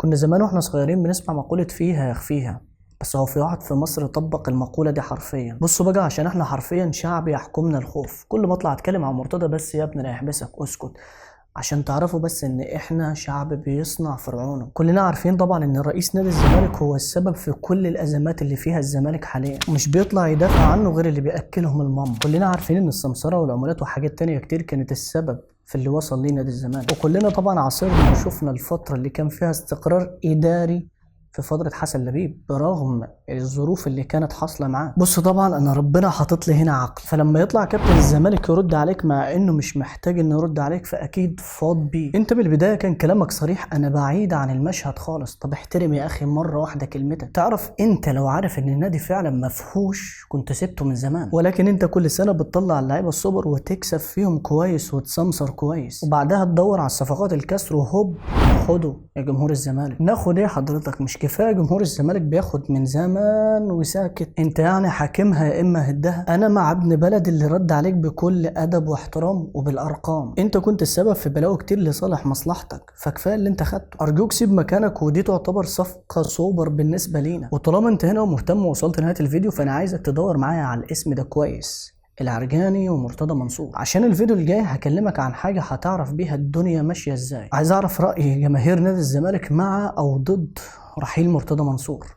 كنا زمان واحنا صغيرين بنسمع مقولة فيها يخفيها. بس هو في واحد في مصر طبق المقولة دي حرفيا. بصوا بقى، عشان احنا حرفيا شعب يحكمنا الخوف. كل ما اطلع اتكلم عن مرتضى بس يا ابني لا يحبسك اسكت. عشان تعرفوا بس ان احنا شعب بيصنع فرعونه. كلنا عارفين طبعا ان رئيس نادي الزمالك هو السبب في كل الازمات اللي فيها الزمالك حاليا، ومش بيطلع يدافع عنه غير اللي بياكلهم المام. كلنا عارفين ان السمسره والعمولات وحاجات تانية كتير كانت السبب في اللي وصل ليه نادي الزمالك. وكلنا طبعا عاصرنا وشفنا الفتره اللي كان فيها استقرار اداري في فترة حسن لبيب برغم الظروف اللي كانت حاصلة معاه. بص طبعا انا ربنا حاطط لي هنا عقل، فلما يطلع كابتن الزمالك يرد عليك مع انه مش محتاج انه يرد عليك فاكيد فاض بيه. انت من البداية كان كلامك صريح، انا بعيد عن المشهد خالص. طب احترم يا اخي مرة واحدة كلمتك. تعرف انت لو عارف ان النادي فعلا مفهوش كنت سبته من زمان، ولكن انت كل سنة بتطلع اللعيبة السوبر وتكسب فيهم كويس وتسمسر كويس، وبعدها تدور على الصفقات الكسر وهوب خده يا جمهور الزمالك. ناخد ايه حضرتك؟ مش كفايه جمهور الزمالك بياخد من زمان وساكت؟ انت يعني حاكمها يا اما هدها؟ انا مع ابن بلد اللي رد عليك بكل ادب واحترام وبالارقام. انت كنت السبب في بلاوي كتير لصالح مصلحتك، فكفايه اللي انت خدته. ارجوك سيب مكانك، ودي تعتبر صفقه سوبر بالنسبه لينا. وطالما انت هنا ومهتم ووصلت لنهايه الفيديو، فانا عايزك تدور معايا على الاسم ده كويس، العرجاني ومرتضى منصور، عشان الفيديو الجاي هكلمك عن حاجة هتعرف بيها الدنيا ماشية ازاي. عايز اعرف رأي جماهير نادي الزمالك مع او ضد رحيل مرتضى منصور.